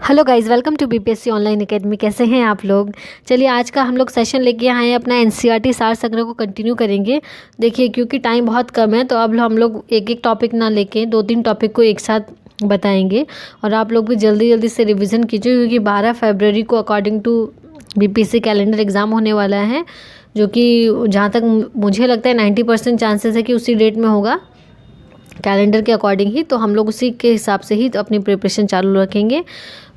Hello guys, welcome to BPSC online academy. कैसे हैं आप लोग। चलिए आज का हम लोग सेशन लेके आए हैं, अपना एनसीईआरटी सार संग्रह को कंटिन्यू करेंगे। देखिए क्योंकि टाइम बहुत कम है तो अब हम लोग एक एक टॉपिक ना लेके 2-3 टॉपिक को एक साथ बताएंगे। और आप लोग भी जल्दी जल्दी से रिवीजन कीजिए क्योंकि 12 फरवरी को according to BPSC calendar exam होने वाला है, जो कि जहाँ तक मुझे लगता है 90% चांसेस है कि उसी डेट में होगा कैलेंडर के अकॉर्डिंग ही। तो हम लोग उसी के हिसाब से ही तो अपनी प्रिपरेशन चालू रखेंगे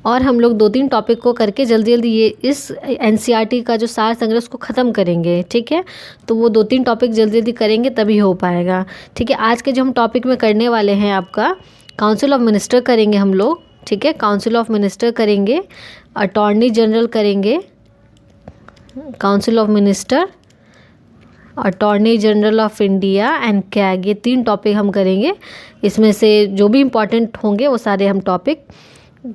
और हम लोग 2-3 टॉपिक को करके जल्दी जल्दी ये इस एनसीईआरटी का जो सार संग्रह उसको ख़त्म करेंगे। ठीक है, तो वो 2-3 टॉपिक जल्दी जल्दी करेंगे तभी हो पाएगा। ठीक है, आज के जो हम टॉपिक में करने वाले हैं आपका काउंसिल ऑफ मिनिस्टर करेंगे हम लोग। ठीक है, काउंसिल ऑफ मिनिस्टर करेंगे, अटॉर्नी जनरल करेंगे, council of minister, attorney general of India and CAG, ये 3 टॉपिक हम करेंगे। इसमें से जो भी इम्पोर्टेंट होंगे वो सारे हम टॉपिक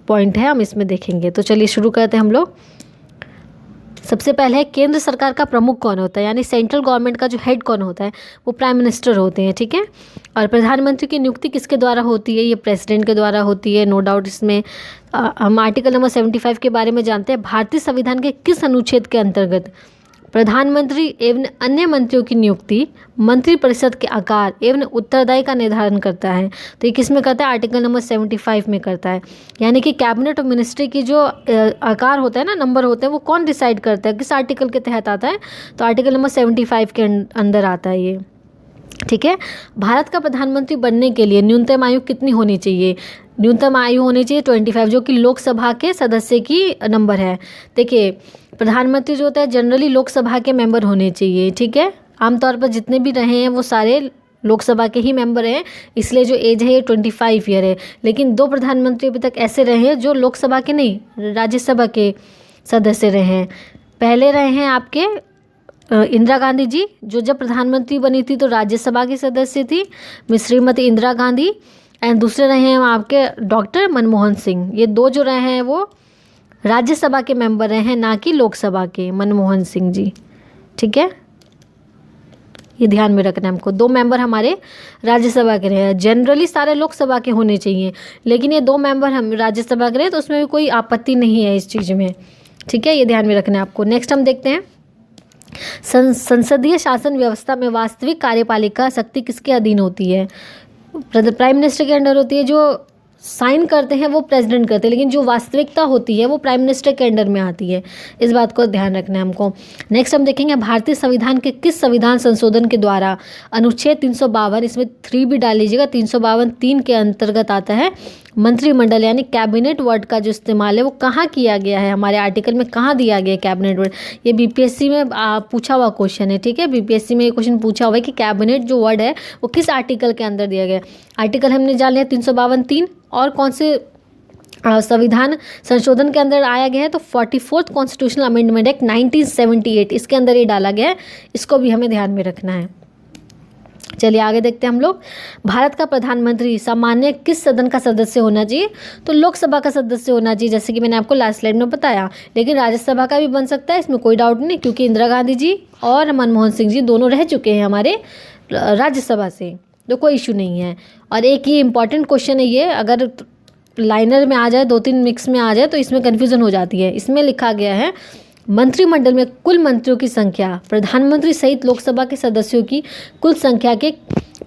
पॉइंट है हम इसमें देखेंगे। तो चलिए शुरू करते हैं हम लोग। सबसे पहले है केंद्र सरकार का प्रमुख कौन होता है, यानी सेंट्रल गवर्नमेंट का जो हेड कौन होता है, वो प्राइम मिनिस्टर होते हैं। ठीक है, और प्रधानमंत्री की नियुक्ति किसके द्वारा होती है, ये प्रेसिडेंट के द्वारा होती है, नो डाउट। इसमें हम आर्टिकल नंबर 75 के बारे में जानते हैं। भारतीय संविधान के किस अनुच्छेद के अंतर्गत प्रधानमंत्री एवं अन्य मंत्रियों की नियुक्ति मंत्रिपरिषद के आकार एवं उत्तरदायी का निर्धारण करता है। तो ये किस में करता है, आर्टिकल नंबर 75 में करता है। यानी कि कैबिनेट और मिनिस्ट्री की जो आकार होता है ना, नंबर होते हैं, वो कौन डिसाइड करता है, किस आर्टिकल के तहत आता है, तो आर्टिकल नंबर 75 के अंदर आता है ये। ठीक है, भारत का प्रधानमंत्री बनने के लिए न्यूनतम आयु कितनी होनी चाहिए, न्यूनतम आयु होनी चाहिए 25, जो कि लोकसभा के सदस्य की नंबर है। देखिए प्रधानमंत्री जो होता है जनरली लोकसभा के मेंबर होने चाहिए। ठीक है, आमतौर पर जितने भी रहे हैं वो सारे लोकसभा के ही मेंबर हैं, इसलिए जो एज है ये 25 ईयर है। लेकिन 2 प्रधानमंत्री अभी तक ऐसे रहे हैं जो लोकसभा के नहीं राज्यसभा के सदस्य रहे हैं। पहले रहे हैं आपके इंदिरा गांधी जी, जो जब प्रधानमंत्री बनी थी तो राज्यसभा की सदस्य थी, श्रीमती इंदिरा गांधी। एंड दूसरे रहे हैं आपके डॉक्टर मनमोहन सिंह। ये 2 जो रहे हैं वो राज्यसभा के मेंबर रहे हैं, ना कि लोकसभा के, मनमोहन सिंह जी। ठीक है, ये ध्यान में रखना है हमको। 2 मेंबर हमारे राज्यसभा के रहे हैं। जनरली सारे लोकसभा के होने चाहिए, लेकिन ये 2 मेंबर हम राज्यसभा के रहे तो उसमें भी कोई आपत्ति नहीं है इस चीज़ में। ठीक है, ये ध्यान में रखना है आपको। नेक्स्ट हम देखते हैं संसदीय शासन व्यवस्था में वास्तविक कार्यपालिका शक्ति किसके अधीन होती है। प्राइम मिनिस्टर के अंडर होती है। जो साइन करते हैं वो प्रेसिडेंट करते हैं, लेकिन जो वास्तविकता होती है वो प्राइम मिनिस्टर के अंडर में आती है। इस बात को ध्यान रखना है हमको। नेक्स्ट हम देखेंगे भारतीय संविधान के किस संविधान संशोधन के द्वारा अनुच्छेद 352, इसमें 3 भी डाल लीजिएगा, 352 3 के अंतर्गत आता है मंत्रिमंडल, यानी कैबिनेट वर्ड का जो इस्तेमाल है वो कहाँ किया गया है, हमारे आर्टिकल में कहाँ दिया गया है कैबिनेट वर्ड। ये बीपीएससी में पूछा हुआ क्वेश्चन है। ठीक है, बीपीएससी में ये क्वेश्चन पूछा हुआ है कि कैबिनेट जो वर्ड है वो किस आर्टिकल के अंदर दिया गया है। आर्टिकल हमने जान लिया 352 3, और कौन से संविधान संशोधन के अंदर आया गया है, तो 44th कॉन्स्टिट्यूशनल अमेंडमेंट एक्ट 1978, इसके अंदर ये डाला गया है। इसको भी हमें ध्यान में रखना है। चलिए आगे देखते हैं हम लोग। भारत का प्रधानमंत्री सामान्य किस सदन का सदस्य होना चाहिए, तो लोकसभा का सदस्य होना चाहिए, जैसे कि मैंने आपको लास्ट स्लाइड में बताया। लेकिन राज्यसभा का भी बन सकता है, इसमें कोई डाउट नहीं, क्योंकि इंदिरा गांधी जी और मनमोहन सिंह जी दोनों रह चुके हैं हमारे राज्यसभा से, तो कोई इशू नहीं है। और एक ये इंपॉर्टेंट क्वेश्चन है ये, अगर लाइनर में आ जाए, 2-3 मिक्स में आ जाए तो इसमें कन्फ्यूज़न हो जाती है। इसमें लिखा गया है मंत्रिमंडल में कुल मंत्रियों की संख्या प्रधानमंत्री सहित लोकसभा के सदस्यों की कुल संख्या के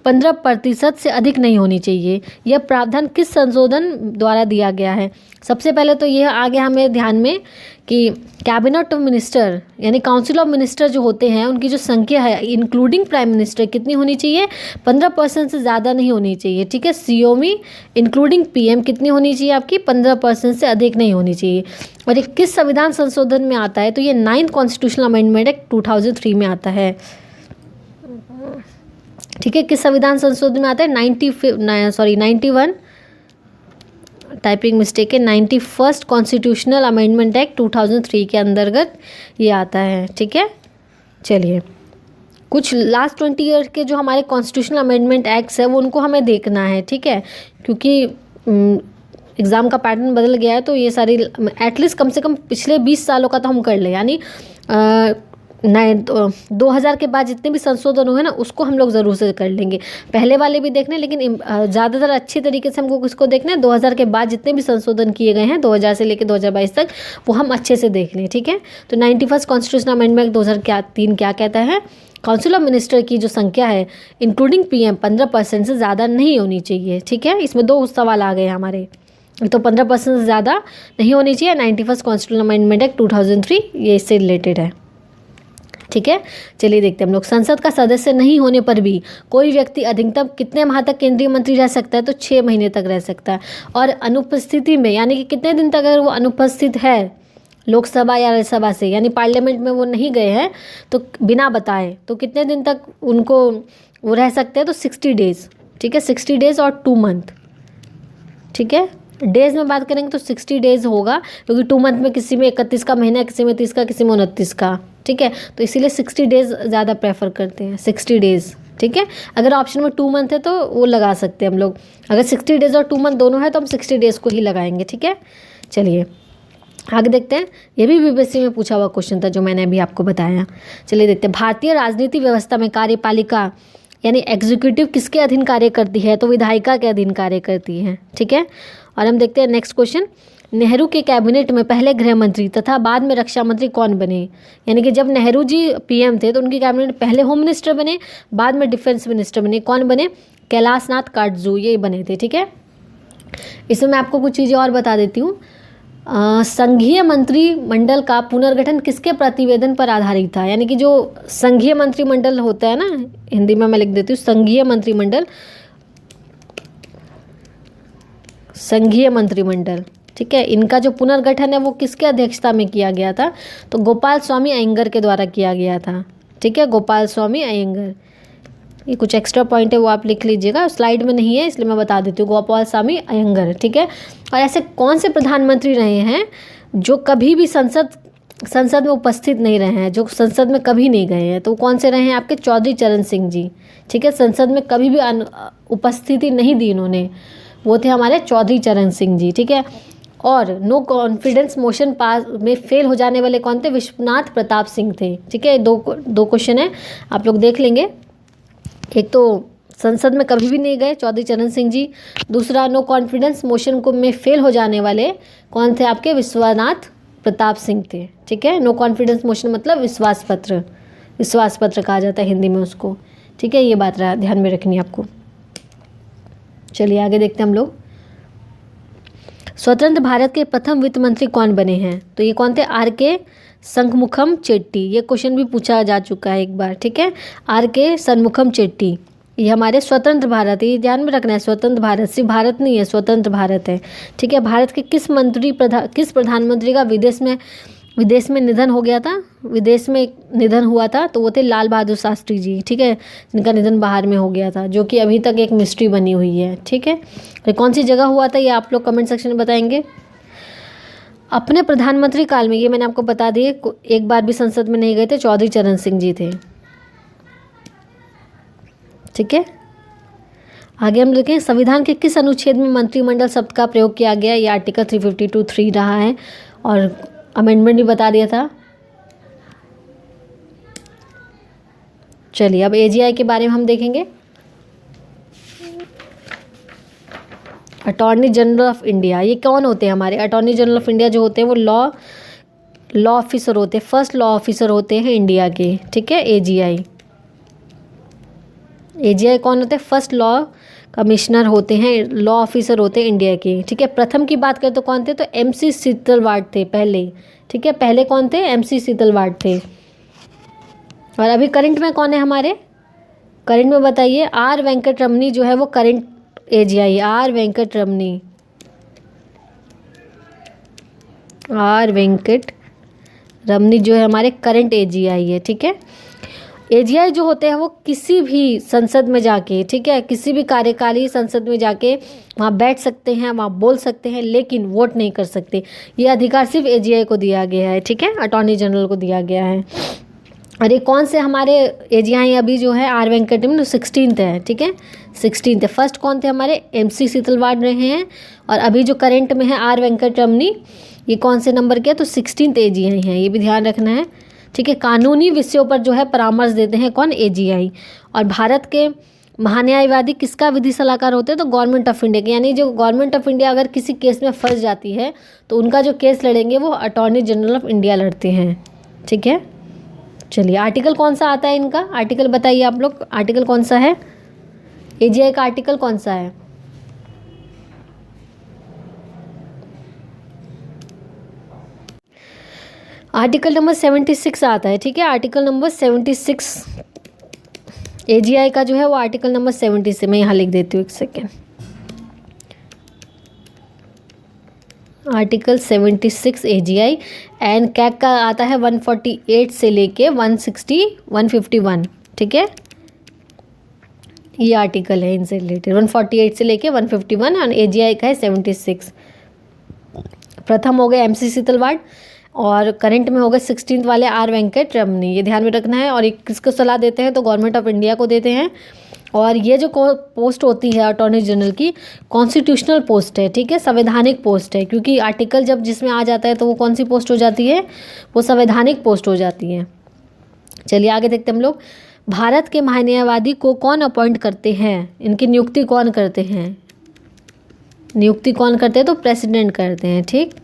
15% से अधिक नहीं होनी चाहिए। यह प्रावधान किस संशोधन द्वारा दिया गया है। सबसे पहले तो यह आ गया हमें ध्यान में कि कैबिनेट ऑफ मिनिस्टर यानी काउंसिल ऑफ मिनिस्टर जो होते हैं उनकी जो संख्या है इंक्लूडिंग प्राइम मिनिस्टर कितनी होनी चाहिए, 15% से ज़्यादा नहीं होनी चाहिए। ठीक है, सीओमी इंक्लूडिंग पीएम कितनी होनी चाहिए आपकी, 15% से अधिक नहीं होनी चाहिए। और ये किस संविधान संशोधन में आता है, तो ये 9th कॉन्स्टिट्यूशनल अमेंडमेंट एक्ट 2003 में आता है। ठीक है, किस संविधान संशोधन में आता है, 91 टाइपिंग मिस्टेक है, 91st कॉन्स्टिट्यूशनल अमेंडमेंट एक्ट 2003 के अंतर्गत ये आता है। ठीक है, चलिए कुछ लास्ट 20 ईयर के जो हमारे कॉन्स्टिट्यूशनल अमेंडमेंट एक्ट्स है वो उनको हमें देखना है। ठीक है, क्योंकि एग्ज़ाम का पैटर्न बदल गया है, तो ये सारी एटलीस्ट कम से कम पिछले 20 सालों का तो हम कर ले, यानी 2000 के बाद जितने भी संशोधन हुए ना उसको हम लोग ज़रूर से कर लेंगे। पहले वाले भी देखने, लेकिन ज़्यादातर अच्छी तरीके से हमको किसको देखना है, 2000 के बाद जितने भी संशोधन किए गए हैं 2000 से लेकर 2022 तक, वो हम अच्छे से देख लें, ठीक है। तो 91 कॉन्स्टिट्यूशनल अमेंडमेंट 2003 क्या कहता है, काउंसिल ऑफ मिनिस्टर की जो संख्या है इंक्लूडिंग पीएम 15% से ज़्यादा नहीं होनी चाहिए, ठीक है। इसमें 2 सवाल आ गए हमारे, तो 15% से ज़्यादा नहीं होनी चाहिए। 91 कॉन्स्टिट्यूशनल अमेंडमेंट एक्ट 2003 ये इससे रिलेटेड है, ठीक है। चलिए देखते हैं हम लोग, संसद का सदस्य नहीं होने पर भी कोई व्यक्ति अधिकतम कितने माह तक केंद्रीय मंत्री रह सकता है, तो 6 महीने तक रह सकता है। और अनुपस्थिति में यानी कि कितने दिन तक अगर वो अनुपस्थित है लोकसभा या राज्यसभा से, यानी पार्लियामेंट में वो नहीं गए हैं तो बिना बताए, तो कितने दिन तक उनको वो रह सकते हैं, तो 60 डेज़, ठीक है। 60 डेज़ और 2 मंथ, ठीक है। डेज़ में बात करेंगे तो 60 डेज़ होगा, क्योंकि 2 मंथ में किसी में 31 का महीना है, किसी में 30 का, किसी में 29 का, ठीक है। तो इसीलिए 60 डेज़ ज़्यादा प्रेफर करते हैं, 60 डेज़, ठीक है। अगर ऑप्शन में 2 मंथ है तो वो लगा सकते हैं हम लोग, अगर 60 डेज़ और 2 मंथ दोनों है तो हम 60 डेज़ को ही लगाएंगे, ठीक है। चलिए आगे देखते हैं, ये भी बीपीएससी में पूछा हुआ क्वेश्चन था जो मैंने अभी आपको बताया। चलिए देखते हैं, भारतीय राजनीति व्यवस्था में कार्यपालिका यानी एग्जीक्यूटिव किसके अधीन कार्य करती है, तो विधायिका के अधीन कार्य करती है, ठीक है। और हम देखते हैं नेक्स्ट क्वेश्चन, नेहरू के कैबिनेट में पहले गृह मंत्री तथा बाद में रक्षा मंत्री कौन बने, यानी कि जब नेहरू जी पीएम थे तो उनकी कैबिनेट में पहले होम मिनिस्टर बने, बाद में डिफेंस मिनिस्टर बने, कौन बने, कैलाश नाथ काटजू, ये बने थे, ठीक है। इसमें मैं आपको कुछ चीज़ें और बता देती हूँ। संघीय मंत्रिमंडल का पुनर्गठन किसके प्रतिवेदन पर आधारित था, यानी कि जो संघीय मंत्रिमंडल होता है ना, हिंदी में मैं लिख देती हूँ, संघीय मंत्रिमंडल, ठीक है, इनका जो पुनर्गठन है वो किसके अध्यक्षता में किया गया था, तो गोपाल स्वामी अयंगर के द्वारा किया गया था, ठीक है, गोपाल स्वामी अयंगर। ये कुछ एक्स्ट्रा पॉइंट है वो आप लिख लीजिएगा, स्लाइड में नहीं है इसलिए मैं बता देती हूँ, गोपाल स्वामी अयंगर, ठीक है। और ऐसे कौन से प्रधानमंत्री रहे हैं जो कभी भी संसद में उपस्थित नहीं रहे हैं, जो संसद में कभी नहीं गए हैं, तो कौन से रहे हैं आपके, चौधरी चरण सिंह जी, ठीक है। संसद में कभी भी उपस्थिति नहीं दी इन्होंने, वो थे हमारे चौधरी चरण सिंह जी, ठीक है। और नो कॉन्फिडेंस मोशन पास में फेल हो जाने वाले कौन थे, विश्वनाथ प्रताप सिंह थे, ठीक है। दो क्वेश्चन है, आप लोग देख लेंगे। एक तो संसद में कभी भी नहीं गए चौधरी चरण सिंह जी, दूसरा नो कॉन्फिडेंस मोशन को में फेल हो जाने वाले कौन थे आपके, विश्वनाथ प्रताप सिंह थे, ठीक है। नो कॉन्फिडेंस मोशन मतलब विश्वास पत्र कहा जाता है हिंदी में उसको, ठीक है। ये बात ध्यान में रखनी है आपको। चलिए आगे देखते हैं हम लोग, स्वतंत्र भारत के प्रथम वित्त मंत्री कौन बने हैं, तो ये कौन थे, आर.के. शंखमुखम चेट्टी, ये क्वेश्चन भी पूछा जा चुका है एक बार, ठीक है। आर.के. शंखमुखम चेट्टी, ये हमारे स्वतंत्र भारत, ये ध्यान में रखना है, स्वतंत्र भारत, सिर्फ भारत नहीं है, स्वतंत्र भारत है, ठीक है। भारत के किस प्रधानमंत्री का विदेश में निधन हो गया था, विदेश में निधन हुआ था, तो वो थे लाल बहादुर शास्त्री जी, ठीक है, जिनका निधन बाहर में हो गया था, जो कि अभी तक एक मिस्ट्री बनी हुई है, ठीक है। तो कौन सी जगह हुआ था ये आप लोग कमेंट सेक्शन में बताएंगे। अपने प्रधानमंत्री काल में, ये मैंने आपको बता दिए, एक बार भी संसद में नहीं गए थे, चौधरी चरण सिंह जी थे, ठीक है। आगे हम देखें, संविधान के किस अनुच्छेद में मंत्रिमंडल शब्द का प्रयोग किया गया, ये आर्टिकल 352(3) रहा है, और अमेंडमेंट भी बता दिया था। चलिए अब एजीआई के बारे में हम देखेंगे। अटॉर्नी जनरल ऑफ इंडिया, ये कौन होते हैं हमारे, अटॉर्नी जनरल ऑफ इंडिया जो होते हैं वो लॉ ऑफिसर होते हैं, फर्स्ट लॉ ऑफिसर होते हैं इंडिया के, ठीक है। एजीआई कौन होते हैं, फर्स्ट लॉ कमिश्नर होते हैं, लॉ ऑफिसर होते हैं इंडिया के, ठीक है। प्रथम की बात करें तो कौन थे, तो एमसी सीतलवाड़ थे पहले, ठीक है, पहले कौन थे, एमसी सीतलवाड़ थे। और अभी करंट में कौन है हमारे, करंट में बताइए, आर वेंकट रमनी जो है वो करंट एजीआई, आर वेंकट रमनी जो है हमारे करंट एजीआई है, ठीक है। एजीआई जो होते हैं वो किसी भी संसद में जाके, ठीक है, किसी भी कार्यकाली संसद में जाके वहाँ बैठ सकते हैं, वहाँ बोल सकते हैं, लेकिन वोट नहीं कर सकते। ये अधिकार सिर्फ एजीआई को दिया गया है, ठीक है, अटॉर्नी जनरल को दिया गया है। और ये कौन से हमारे एजीआई अभी जो है, आर वेंकट रमनी 16th है, ठीक है, 16th है। फर्स्ट कौन थे हमारे, एमसी सीतलवाड़ रहे हैं, और अभी जो करंट में है आर वेंकट रमनी, ये कौन से नंबर के है, तो 16th एजीआई हैं, ये भी ध्यान रखना है, ठीक है, कानूनी विषयों पर जो है परामर्श देते हैं कौन, एजीआई। और भारत के महान्यायवादी किसका विधि सलाहकार होते हैं, तो गवर्नमेंट ऑफ इंडिया के, यानी जो गवर्नमेंट ऑफ इंडिया अगर किसी केस में फंस जाती है तो उनका जो केस लड़ेंगे वो अटॉर्नी जनरल ऑफ इंडिया लड़ते हैं। ठीक है, चलिए आर्टिकल कौन सा आता है इनका, आर्टिकल बताइए आप लोग, आर्टिकल कौन सा है, एजीआई का आर्टिकल कौन सा है। आर्टिकल नंबर 76 आता है। ठीक है, आर्टिकल नंबर 76 एजीआई का जो है वो आर्टिकल नंबर 70 से, मैं यहाँ लिख देती हूँ, एक second. Article 76 AGI and CAG का आता है 148 से लेके 151। ठीक है, ये आर्टिकल है इनसे रिलेटेड, 148 से लेके 151 और एजीआई का है 76। प्रथम हो गए एमसी शीतलवाड़ और करंट में हो गए 16th वाले आर वेंकट रमनी, ये ध्यान में रखना है। और ये किसको सलाह देते हैं, तो गवर्नमेंट ऑफ इंडिया को देते हैं। और ये जो पोस्ट होती है अटॉर्नी जनरल की, कॉन्स्टिट्यूशनल पोस्ट है। ठीक है, संवैधानिक पोस्ट है, क्योंकि आर्टिकल जब जिसमें आ जाता है तो वो कौन सी पोस्ट हो जाती है, वो संवैधानिक पोस्ट हो जाती है। चलिए आगे देखते हैं हम लोग। भारत के महान्यायवादी को कौन अपॉइंट करते हैं, इनकी नियुक्ति कौन करते हैं, नियुक्ति कौन करते हैं, तो प्रेसिडेंट करते हैं। ठीक,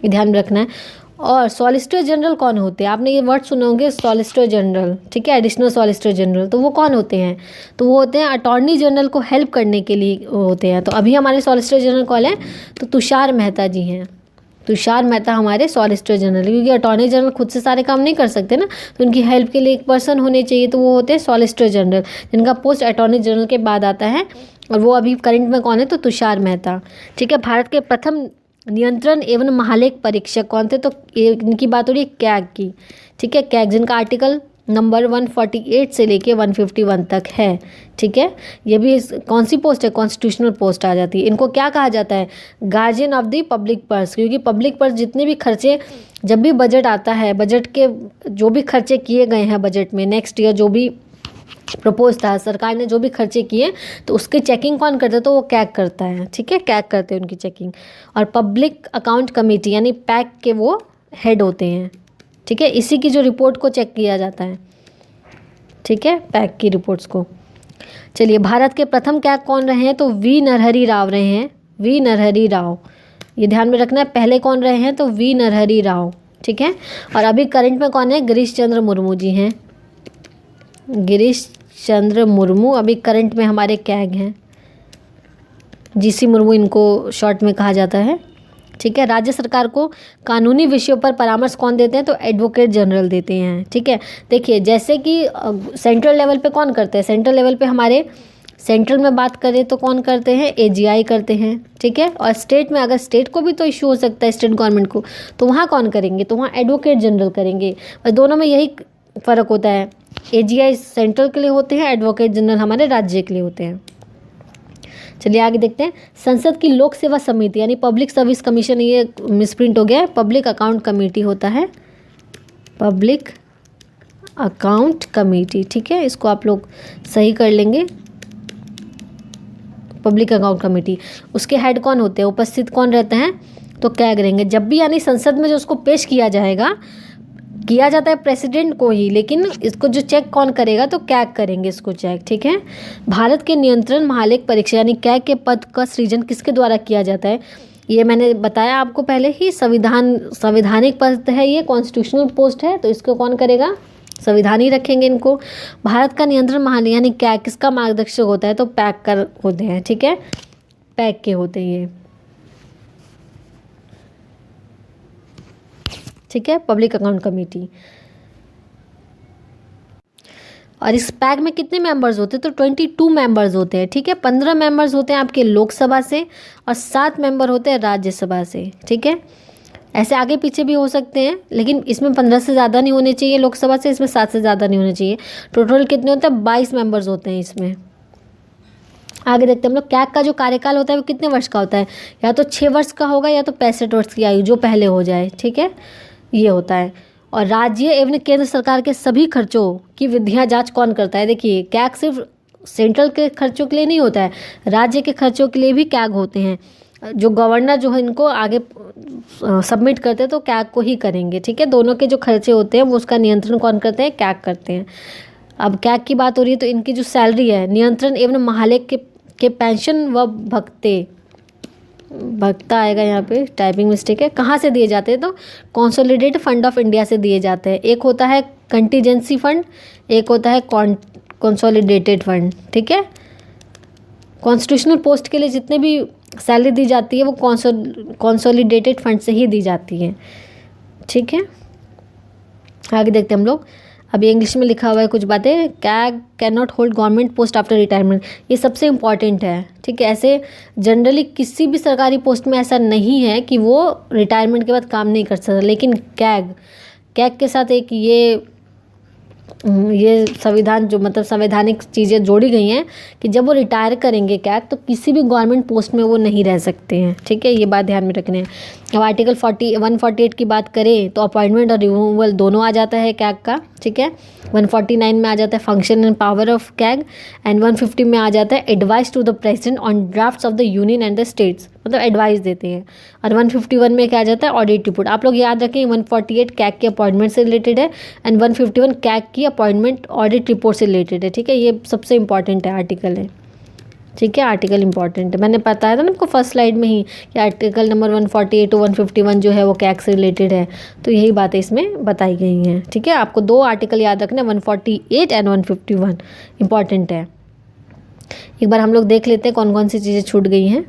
ये ध्यान में रखना है। और सॉलिसिटर जनरल कौन होते हैं, आपने ये वर्ड सुने होंगे, सॉलिसिटर जनरल। ठीक है, एडिशनल सॉलिसिटर जनरल, तो वो कौन होते हैं, तो वो होते हैं अटॉर्नी जनरल को हेल्प करने के लिए होते हैं। तो अभी हमारे सॉलिसिटर जनरल कौन है, तो तुषार मेहता जी हैं। तुषार मेहता हमारे सॉलिसिटर जनरल, क्योंकि अटॉर्नी जनरल खुद से सारे काम नहीं कर सकते ना, तो उनकी हेल्प के लिए एक पर्सन होने चाहिए, तो वो होते हैं सॉलिसिटर जनरल, जिनका पोस्ट अटॉर्नी जनरल के बाद आता है। और वो अभी करंट में कौन है, तो तुषार मेहता। ठीक है, भारत के प्रथम नियंत्रण एवं महालेख परीक्षक कौन थे, तो इनकी बात हो रही है कैग की। ठीक है, कैग जिनका आर्टिकल नंबर 148 से लेके 151 तक है। ठीक है, ये भी कौन सी पोस्ट है, कॉन्स्टिट्यूशनल पोस्ट आ जाती है। इनको क्या कहा जाता है, guardian of the public purse, क्योंकि पब्लिक पर्स जितने भी खर्चे, जब भी बजट आता है, बजट के जो भी खर्चे किए गए हैं बजट में, नेक्स्ट ईयर जो भी प्रपोज था, सरकार ने जो भी खर्चे किए, तो उसकी चेकिंग कौन करता है, तो वो कैग करता है। ठीक है, कैग करते हैं उनकी चेकिंग। और पब्लिक अकाउंट कमेटी यानी पैक के वो हेड होते हैं। ठीक है, इसी की जो रिपोर्ट को चेक किया जाता है। ठीक है, पैक की रिपोर्ट्स को। चलिए, भारत के प्रथम कैग कौन रहे हैं, तो वी नरहरि राव रहे हैं, वी नरहरि राव, ये ध्यान में रखना है। पहले कौन रहे हैं, तो वी नरहरि राव। ठीक है, और अभी करंट में कौन है, गिरीश चंद्र मुर्मू जी हैं, गिरीश चंद्र मुर्मू अभी करंट में हमारे कैग हैं, जीसी मुर्मू इनको शॉर्ट में कहा जाता है। ठीक है, राज्य सरकार को कानूनी विषयों पर परामर्श कौन देते हैं, तो एडवोकेट जनरल देते हैं। ठीक है, देखिए जैसे कि सेंट्रल लेवल पे कौन करते हैं, सेंट्रल लेवल पे हमारे सेंट्रल में बात करें तो कौन करते हैं, एजीआई करते हैं। ठीक है, और स्टेट में अगर स्टेट को भी तो इशू हो सकता है, स्टेट गवर्नमेंट को, तो वहाँ कौन करेंगे, तो वहाँ एडवोकेट जनरल करेंगे। और दोनों में यही फ़र्क होता है, एजीआई सेंट्रल के लिए होते हैं, एडवोकेट जनरल हमारे राज्य के लिए होते हैं। चलिए आगे देखते हैं। संसद की लोक सेवा समिति यानी पब्लिक सर्विस कमीशन, ये मिसप्रिंट हो गया है, पब्लिक अकाउंट कमेटी होता है, पब्लिक अकाउंट कमेटी। ठीक है, इसको आप लोग सही कर लेंगे, पब्लिक अकाउंट कमेटी। उसके हेड कौन होते हैं, उपस्थित कौन रहते हैं, तो कैग रहेंगे। जब भी यानी संसद में जो उसको पेश किया जाएगा, किया जाता है प्रेसिडेंट को ही, लेकिन इसको जो चेक कौन करेगा, तो कैग करेंगे इसको चेक। ठीक है, भारत के नियंत्रण महालेख परीक्षा यानी कैग के पद का सृजन किसके द्वारा किया जाता है, ये मैंने बताया आपको पहले ही, संवैधानिक पद है, ये कॉन्स्टिट्यूशनल पोस्ट है, तो इसको कौन करेगा, संविधान ही रखेंगे इनको। भारत का नियंत्रण महालेख यानी कैग किसका मार्गदर्शक होता है, तो पैक कर होते हैं। ठीक है, पैक के होते हैं ये। ठीक है, पब्लिक अकाउंट कमेटी। और इस पैक में कितने मेंबर्स होते हैं, तो 22 मेंबर्स होते हैं। ठीक है, 15 मेंबर्स होते हैं आपके लोकसभा से और 7 मेंबर होते हैं राज्यसभा से। ठीक है, ऐसे आगे पीछे भी हो सकते हैं, लेकिन इसमें 15 से ज़्यादा नहीं होने चाहिए लोकसभा से, इसमें 7 से ज़्यादा नहीं होने चाहिए। टोटल कितने होते हैं, 22 मेंबर्स होते हैं इसमें। आगे देखते हैं हम लोग, कैग का जो कार्यकाल होता है वो कितने वर्ष का होता है, या तो 6 वर्ष का होगा या तो 65 वर्ष की आयु, जो पहले हो जाए। ठीक है, ये होता है। और राज्य एवं केंद्र सरकार के सभी खर्चों की विधियां जांच कौन करता है, देखिए कैग सिर्फ सेंट्रल के खर्चों के लिए नहीं होता है, राज्य के खर्चों के लिए भी कैग होते हैं। जो गवर्नर जो है इनको आगे सबमिट करते हैं तो कैग को ही करेंगे, ठीक है। दोनों के जो खर्चे होते हैं वो उसका नियंत्रण कौन करते हैं, कैग करते हैं। अब कैग की बात हो रही है तो इनकी जो सैलरी है नियंत्रण एवं महालेख के पेंशन व भत्ता आएगा, यहाँ पे टाइपिंग मिस्टेक है, कहाँ से दिए जाते हैं तो कंसोलिडेटेड फंड ऑफ इंडिया से दिए जाते हैं। एक होता है कंटीजेंसी फंड, एक होता है कंसोलिडेटेड फंड, ठीक है। कॉन्स्टिट्यूशनल पोस्ट के लिए जितने भी सैलरी दी जाती है वो कंसोलिडेटेड फंड से ही दी जाती है, ठीक है। आगे देखते हैं हम लोग। अभी इंग्लिश में लिखा हुआ है कुछ बातें, CAG can not hold government post after retirement, ये सबसे इम्पॉर्टेंट है, ठीक है। ऐसे जनरली किसी भी सरकारी पोस्ट में ऐसा नहीं है कि वो रिटायरमेंट के बाद काम नहीं कर सकता, लेकिन कैग के साथ एक ये संविधान जो मतलब संवैधानिक चीज़ें जोड़ी गई हैं कि जब वो रिटायर करेंगे कैग तो किसी भी गवर्नमेंट पोस्ट में वो नहीं रह सकते हैं, ठीक है। ये बात ध्यान में रखना है। अब आर्टिकल 148 की बात करें तो अपॉइंटमेंट और रिमूवल दोनों आ जाता है कैग का, ठीक है। 149 में आ जाता है function and power of CAG, and 150 में आ जाता है advice to the president on drafts of the union and the states, मतलब एडवाइस देते हैं। और 151 में क्या आ जाता है, ऑडिट रिपोर्ट। आप लोग याद रखें 148 कैग के अपॉइंटमेंट से रिलेटेड है एंड 151 कैग की अपॉइंटमेंट ऑडिट रिपोर्ट से रिलेटेड है, ठीक है। ये सबसे इंपॉर्टेंट है आर्टिकल है, ठीक है। आर्टिकल इंपॉर्टेंट है, मैंने बताया था ना आपको फर्स्ट स्लाइड में ही कि आर्टिकल नंबर 148 टू 151 जो है वो कैग से रिलेटेड है, तो यही बातें इसमें बताई गई हैं, ठीक है। आपको दो आर्टिकल याद रखना, 148 एंड 151 इंपॉर्टेंट है। एक बार हम लोग देख लेते हैं कौन कौन सी चीज़ें छूट गई हैं।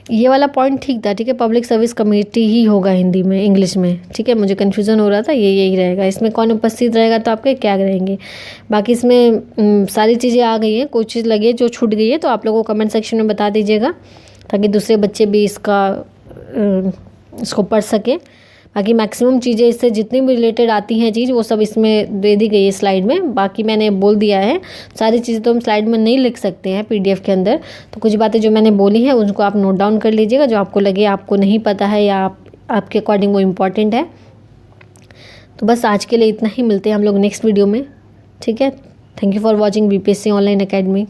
ये वाला पॉइंट ठीक था, ठीक है। पब्लिक सर्विस कमेटी ही होगा हिंदी में, इंग्लिश में, ठीक है। मुझे कन्फ्यूज़न हो रहा था, यही रहेगा। इसमें कौन उपस्थित रहेगा तो आपके क्या रहेंगे। बाकी इसमें सारी चीज़ें आ गई हैं, कोई चीज़ लगी है जो छूट गई है तो आप लोगों को कमेंट सेक्शन में बता दीजिएगा ताकि दूसरे बच्चे भी इसको पढ़ सकें। बाकी मैक्सिमम चीज़ें इससे जितनी भी रिलेटेड आती हैं चीज़ वो सब इसमें दे दी गई है स्लाइड में। बाकी मैंने बोल दिया है, सारी चीज़ें तो हम स्लाइड में नहीं लिख सकते हैं पीडीएफ के अंदर, तो कुछ बातें जो मैंने बोली हैं उनको आप नोट डाउन कर लीजिएगा, जो आपको लगे आपको नहीं पता है या आपके अकॉर्डिंग वो इम्पॉर्टेंट है। तो बस आज के लिए इतना ही, मिलते हैं हम लोग नेक्स्ट वीडियो में, ठीक है। Thank you for watching BPSC online academy.